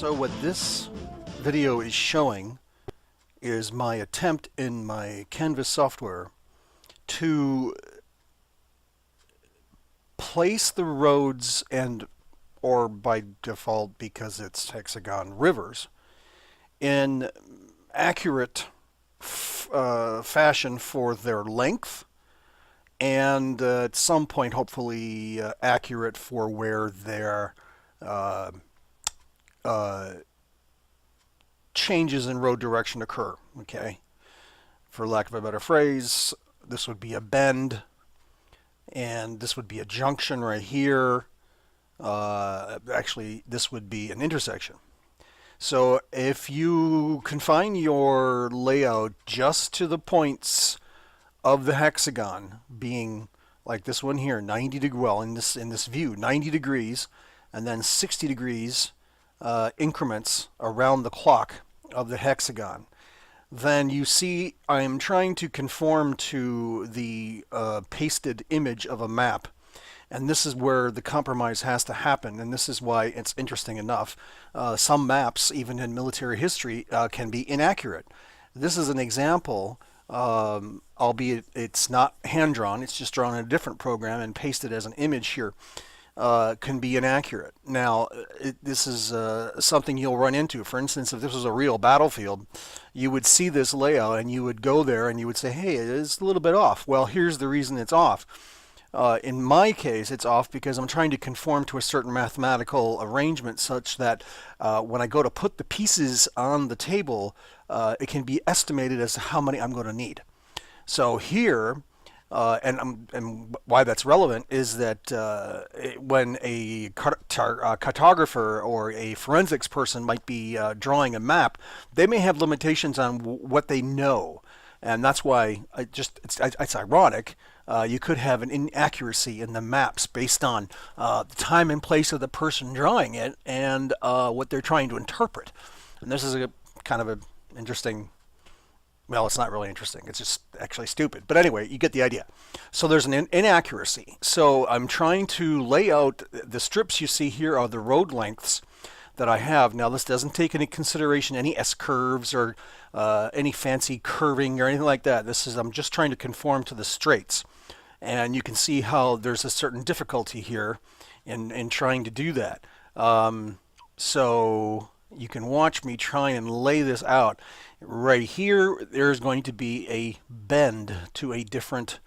So what this video is showing is my attempt in my Canvas software to place the roads or by default, because it's hexagon, rivers in accurate fashion for their length and at some point hopefully accurate for where their uh, uh, changes in road direction occur. Okay, for lack of a better phrase, this would be a bend, and this would be a junction right here. Actually, this would be an intersection. So if you confine your layout just to the points of the hexagon, being like this one here, 90 degrees, well, in this view, 90 degrees, and then 60 degrees increments around the clock of the hexagon, then you see I'm trying to conform to the pasted image of a map. And this is where the compromise has to happen, and this is why it's interesting enough. Some maps, even in military history, can be inaccurate. This is an example, albeit it's not hand-drawn, it's just drawn in a different program and pasted as an image here. Can be inaccurate. Now, this is something you'll run into. For instance, if this was a real battlefield, you would see this layout and you would go there and you would say, hey, it's a little bit off. Well, here's the reason it's off. In my case, it's off because I'm trying to conform to a certain mathematical arrangement such that when I go to put the pieces on the table, it can be estimated as to how many I'm going to need. So here, and why that's relevant is that when a cartographer or a forensics person might be drawing a map, they may have limitations on what they know. And that's why it's ironic. You could have an inaccuracy in the maps based on the time and place of the person drawing it and what they're trying to interpret. And this is a kind of an interesting, well, it's not really interesting. It's just actually stupid. But anyway, you get the idea. So there's an inaccuracy. So I'm trying to lay out the strips you see here are the road lengths that I have. Now, this doesn't take into consideration any S-curves or any fancy curving or anything like that. I'm just trying to conform to the straights. And you can see how there's a certain difficulty here in trying to do that. So you can watch me try and lay this out. Right here, there's going to be a bend to a different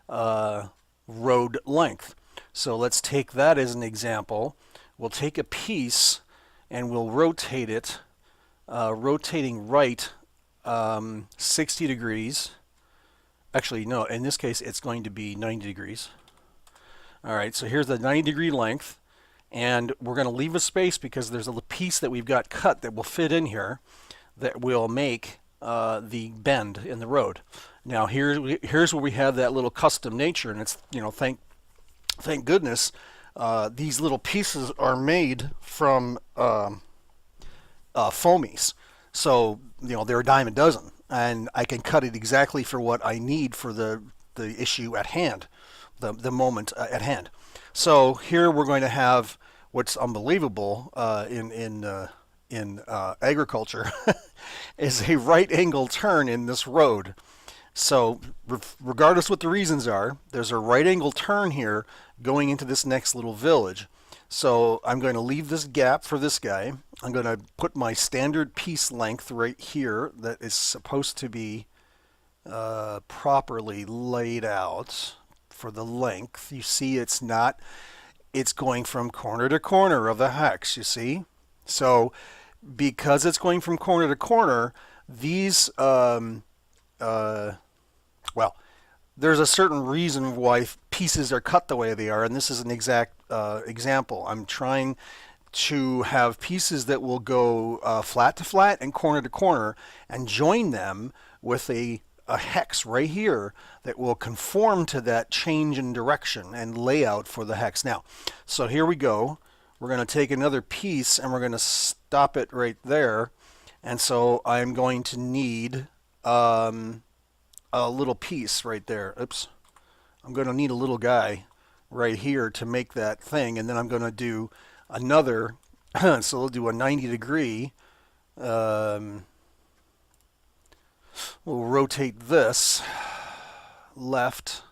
road length. So let's take that as an example. We'll take a piece and we'll rotate it, rotating right 60 degrees. Actually, no, in this case, it's going to be 90 degrees. All right, so here's the 90-degree length, and we're going to leave a space because there's a piece that we've got cut that will fit in here that will make the bend in the road. Now, here's where we have that little custom nature, and it's, thank goodness these little pieces are made from foamies. So, they're a dime a dozen, and I can cut it exactly for what I need for the issue at hand, the moment at hand. So here we're going to have what's unbelievable in agriculture is a right angle turn in this road. So regardless what the reasons are, there's a right angle turn here going into this next little village. So I'm going to leave this gap for this guy. I'm going to put my standard piece length right here that is supposed to be properly laid out for the length. You see it's going from corner to corner of the hex, you see? So because it's going from corner to corner, these, well, there's a certain reason why pieces are cut the way they are, and this is an exact example. I'm trying to have pieces that will go flat to flat and corner to corner and join them with a hex right here that will conform to that change in direction and layout for the hex. Now, so here we go. We're going to take another piece and we're going to stop it right there. And so I'm going to need a little piece right there. Oops. I'm going to need a little guy right here to make that thing, and then I'm going to do another So we'll do a 90 degree. Um, we'll rotate this left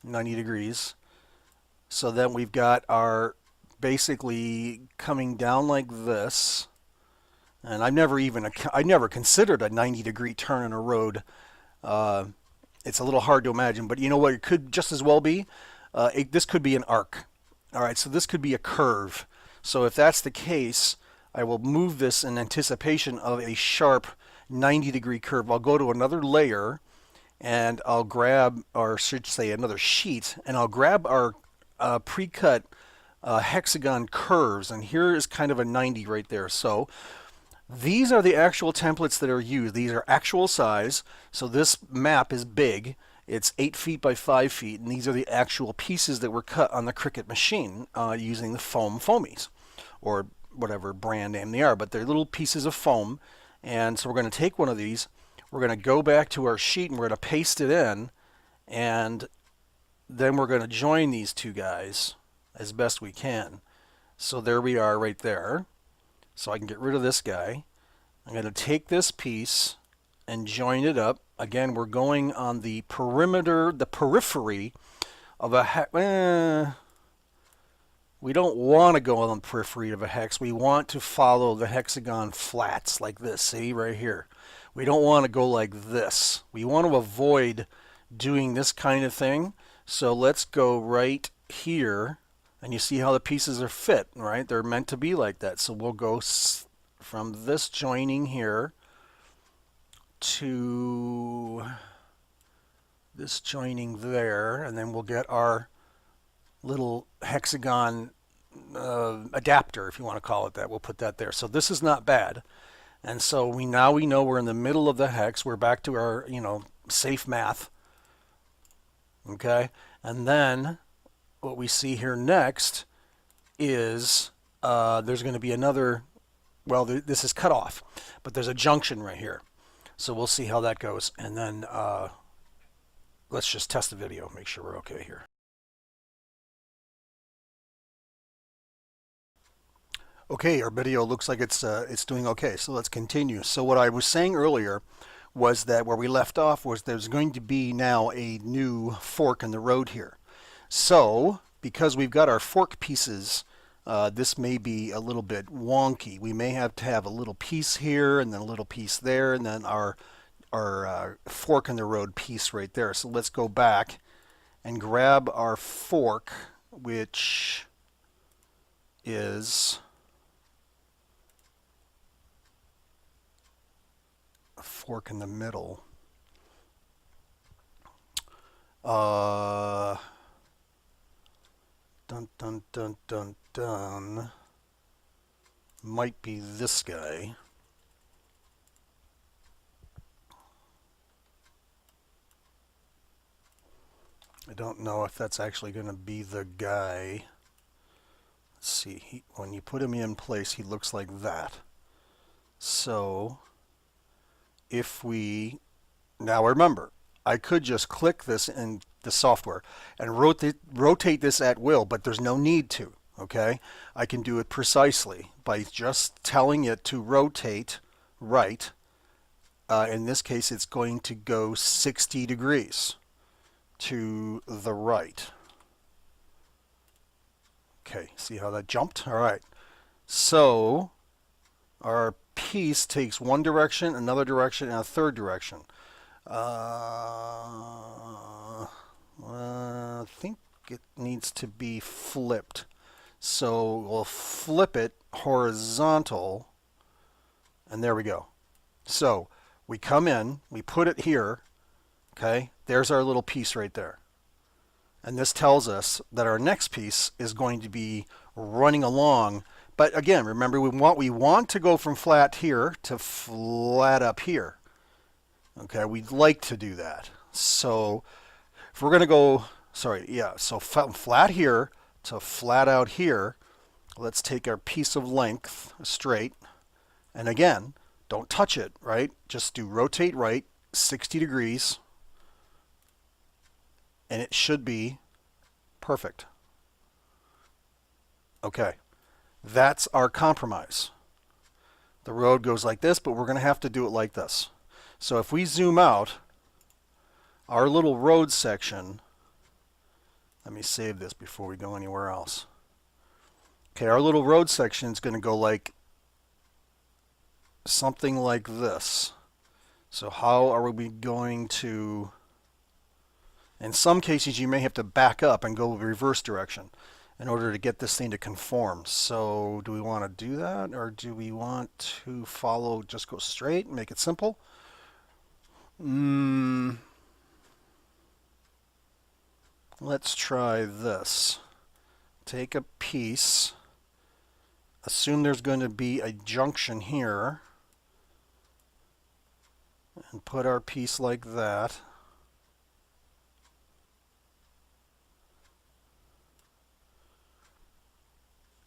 90 degrees. So then we've got our basically coming down like this. And I never considered a 90 degree turn in a road. Uh, it's a little hard to imagine, but you know what? It could just as well be. This could be an arc. All right, so this could be a curve. So if that's the case, I will move this in anticipation of a sharp 90 degree curve. I'll go to another layer and I'll grab, or should say another sheet, and I'll grab our pre-cut hexagon curves. And here is kind of a 90 right there. So these are the actual templates that are used. These are actual size. So this map is big. It's 8 feet by 5 feet, and these are the actual pieces that were cut on the Cricut machine using the foam foamies, or whatever brand name they are, but they're little pieces of foam. And so we're going to take one of these, we're going to go back to our sheet, and we're going to paste it in, and then we're going to join these two guys as best we can. So there we are right there. So I can get rid of this guy. I'm going to take this piece and join it up. Again, we're going on the perimeter, the periphery of a hex. We don't want to go on the periphery of a hex. We want to follow the hexagon flats like this. See right here. We don't want to go like this. We want to avoid doing this kind of thing. So let's go right here. And you see how the pieces are fit, right? They're meant to be like that. So we'll go from this joining here to this joining there, and then we'll get our little hexagon adapter, if you want to call it that. We'll put that there. So this is not bad. And so we know we're in the middle of the hex. We're back to our, safe math. Okay? And then what we see here next is there's going to be another, well, this is cut off, but there's a junction right here. So we'll see how that goes. And then let's just test the video, make sure we're okay here. Okay, our video looks like it's doing okay. So let's continue. So what I was saying earlier was that where we left off was there's going to be now a new fork in the road here. So, because we've got our fork pieces, this may be a little bit wonky. We may have to have a little piece here, and then a little piece there, and then our fork in the road piece right there. So let's go back and grab our fork, which is a fork in the middle. Dun, dun, dun, dun, dun. Might be this guy. I don't know if that's actually going to be the guy. Let's see. When you put him in place, he looks like that. So, if we... Now remember, I could just click this in the software and rotate this at will, but there's no need to, okay? I can do it precisely by just telling it to rotate right. In this case, it's going to go 60 degrees to the right. Okay, see how that jumped? All right. So our piece takes one direction, another direction, and a third direction. I think it needs to be flipped. So we'll flip it horizontal, and there we go. So we come in, we put it here, okay? There's our little piece right there. And this tells us that our next piece is going to be running along. But again, remember, we want to go from flat here to flat up here. Okay, we'd like to do that. So if we're going to go, so flat here to flat out here, let's take our piece of length straight. And again, don't touch it, right? Just do rotate right, 60 degrees. And it should be perfect. Okay. That's our compromise. The road goes like this, but we're going to have to do it like this. So if we zoom out, our little road section, let me save this before we go anywhere else. Okay, our little road section is going to go like something like this. So how are we going to, in some cases you may have to back up and go reverse direction in order to get this thing to conform. So do we want to do that, or do we want to follow, just go straight and make it simple? Let's try this. Take a piece, assume there's going to be a junction here, and put our piece like that.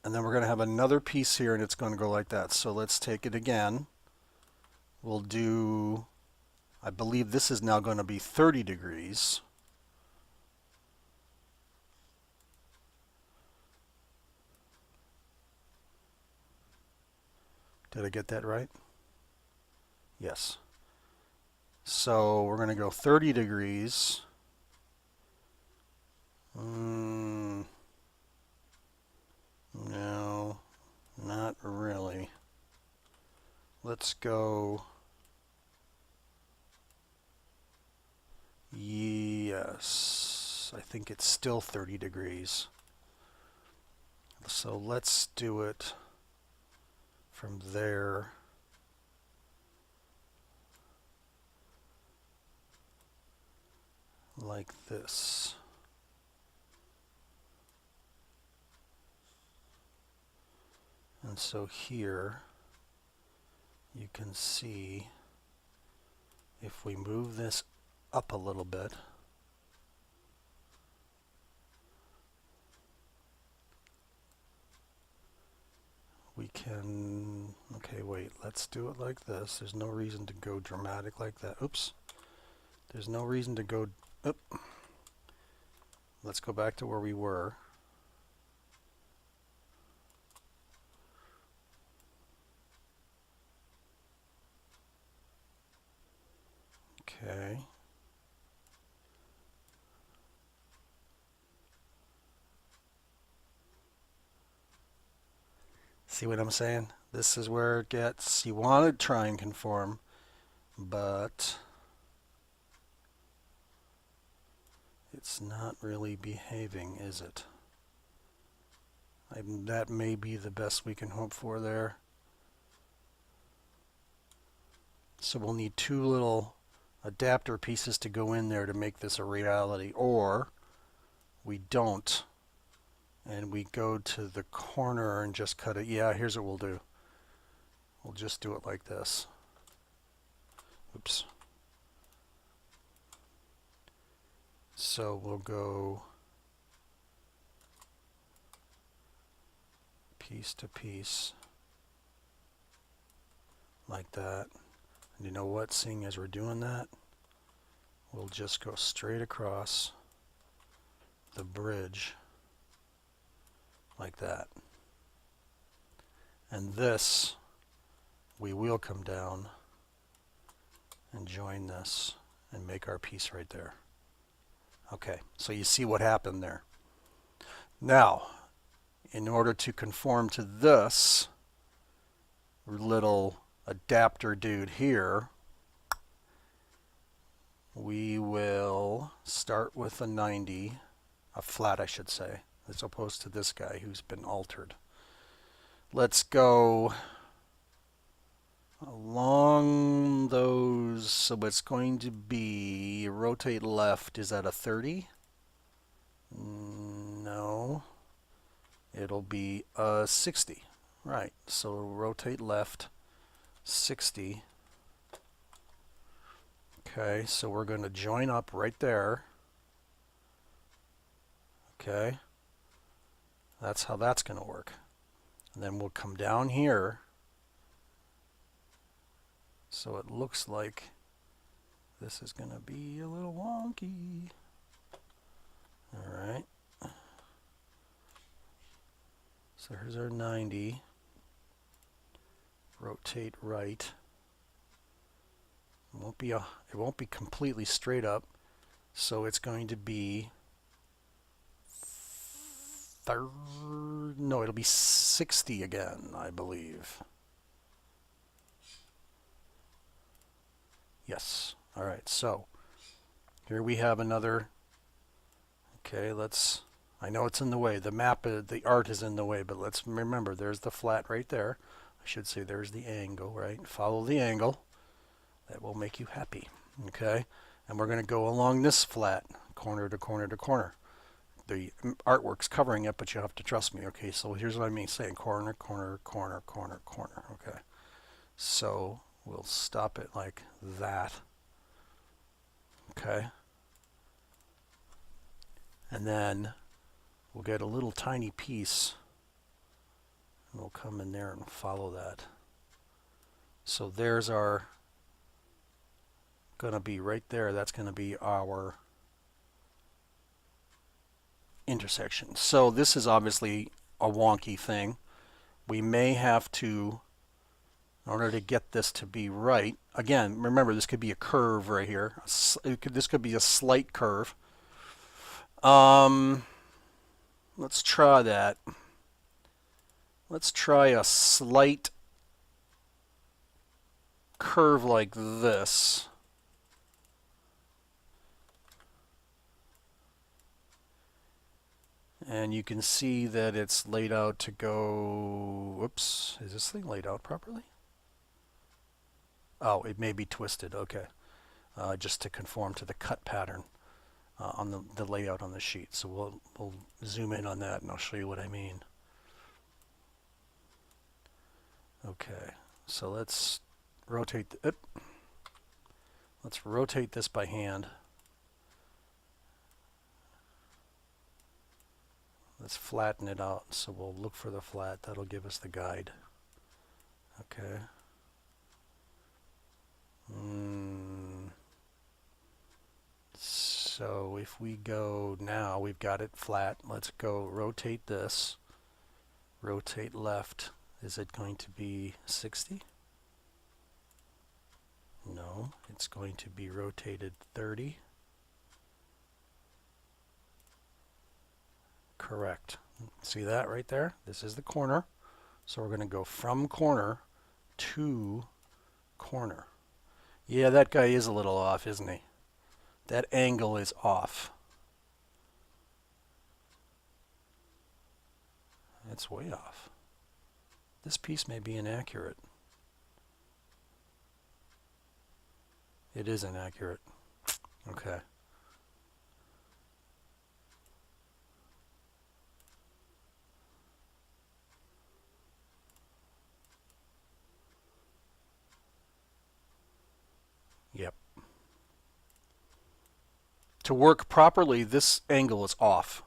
And then we're going to have another piece here, and it's going to go like that. So let's take it again. We'll do, I believe this is now going to be 30 degrees. Did I get that right? Yes. So we're going to go 30 degrees. No, not really. Let's go. Yes, I think it's still 30 degrees. So let's do it from there. Like this. And so here you can see if we move this up a little bit, we can, okay, wait, let's do it like this. There's no reason to go dramatic like that. Oops. There's no reason to go, let's go back to where we were. Okay. See what I'm saying? This is where it gets, you want to try and conform, but it's not really behaving, is it? That may be the best we can hope for there. So we'll need two little adapter pieces to go in there to make this a reality, or we don't and we go to the corner and just cut it. Yeah, here's what we'll do. We'll just do it like this. Oops. So we'll go piece to piece like that. And you know what? Seeing as we're doing that, we'll just go straight across the bridge like that. And this, we will come down and join this and make our piece right there. Okay, so you see what happened there. Now, in order to conform to this little adapter dude here, we will start with a 90, a flat I should say, as opposed to this guy who's been altered. Let's go along those, so it's going to be rotate left. Is that a 30? No, it'll be a 60. Right, so rotate left 60. Okay, so we're going to join up right there. Okay, that's how that's going to work. And then we'll come down here. So it looks like this is going to be a little wonky. All right. So here's our 90. Rotate right. It won't be completely straight up, so it's going to be no, it'll be 60 again, I believe. Yes. All right. So here we have another. Okay, I know it's in the way. The map, the art is in the way, but let's remember there's the flat right there. I should say there's the angle, right? Follow the angle. That will make you happy. Okay? And we're going to go along this flat, corner to corner to corner. The artwork's covering it, but you have to trust me. Okay, so here's what I mean saying corner, corner, corner, corner, corner. Okay. So we'll stop it like that. Okay. And then we'll get a little tiny piece and we'll come in there and follow that. So there's our, going to be right there, that's going to be our intersection. So this is obviously a wonky thing. We may have to, in order to get this to be right, again, remember this could be a curve right here. This could be a slight curve. Let's try that. Let's try a slight curve like this. And you can see that it's laid out to go, whoops, is this thing laid out properly? Oh, it may be twisted, okay. Just to conform to the cut pattern on the layout on the sheet. So we'll zoom in on that and I'll show you what I mean. Okay, so let's rotate, let's rotate this by hand. Let's flatten it out, so we'll look for the flat. That'll give us the guide. Okay. So if we go now, we've got it flat. Let's go rotate this. Rotate left. Is it going to be 60? No, it's going to be rotated 30. Correct. See that right there? This is the corner. So we're going to go from corner to corner. Yeah, that guy is a little off, isn't he? That angle is off. It's way off. This piece may be inaccurate. It is inaccurate. Okay. Yep. To work properly, this angle is off.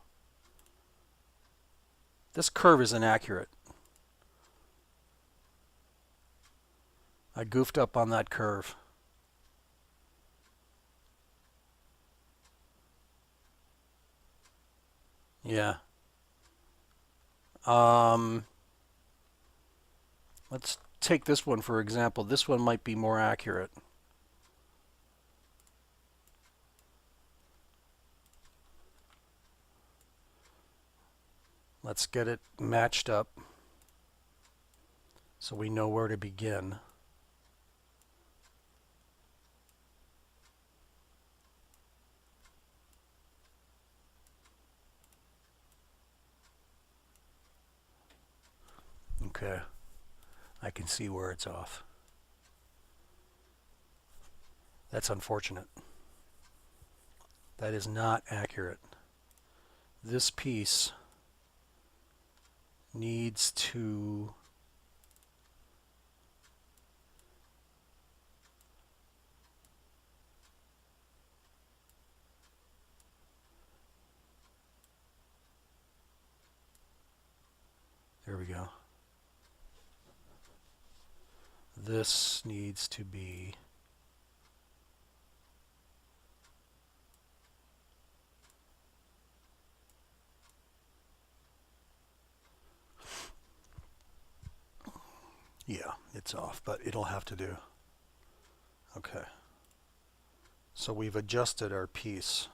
This curve is inaccurate. I goofed up on that curve. Yeah. Let's take this one for example. This one might be more accurate. Let's get it matched up so we know where to begin. Okay, I can see where it's off. That's unfortunate. That is not accurate. This piece needs to there we go. This needs to be It's off, but it'll have to do. Okay. So we've adjusted our piece.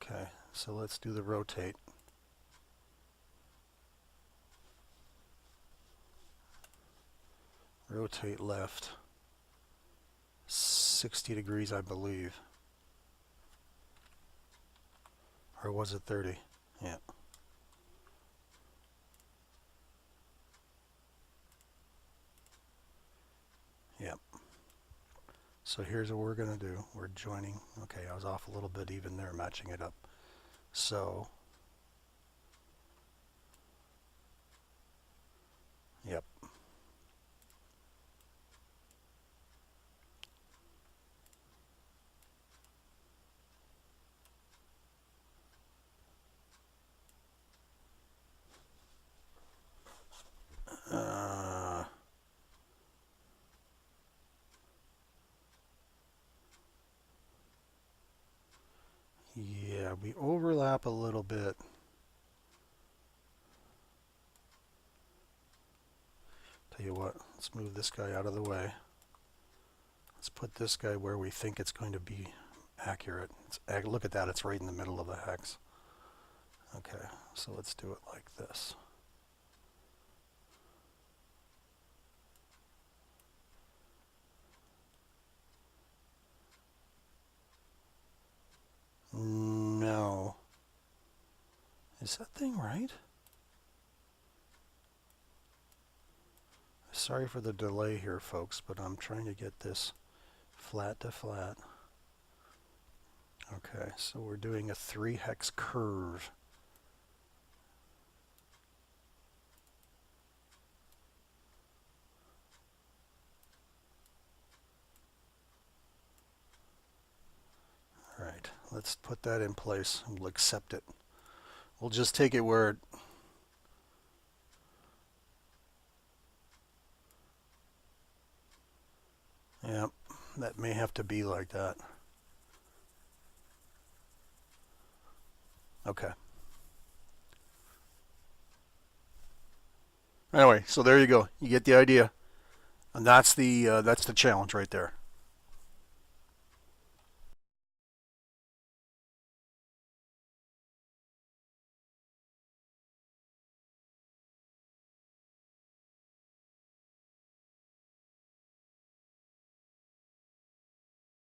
Okay, so let's do the rotate. Rotate left. 60 degrees, I believe. Or was it 30? Yeah. Yep. So here's what we're going to do. We're joining. Okay, I was off a little bit even there, matching it up. So, yep. Yeah, we overlap a little bit. Tell you what, let's move this guy out of the way. Let's put this guy where we think it's going to be accurate. Look at that, it's right in the middle of the hex. Okay, so let's do it like this. No. Is that thing right? Sorry for the delay here, folks, but I'm trying to get this flat to flat. Okay, so we're doing a 3-hex curve. All right, let's put that in place and we'll accept it. We'll just take it where it... Yep, that may have to be like that. Okay. Anyway, so there you go. You get the idea. And that's the challenge right there.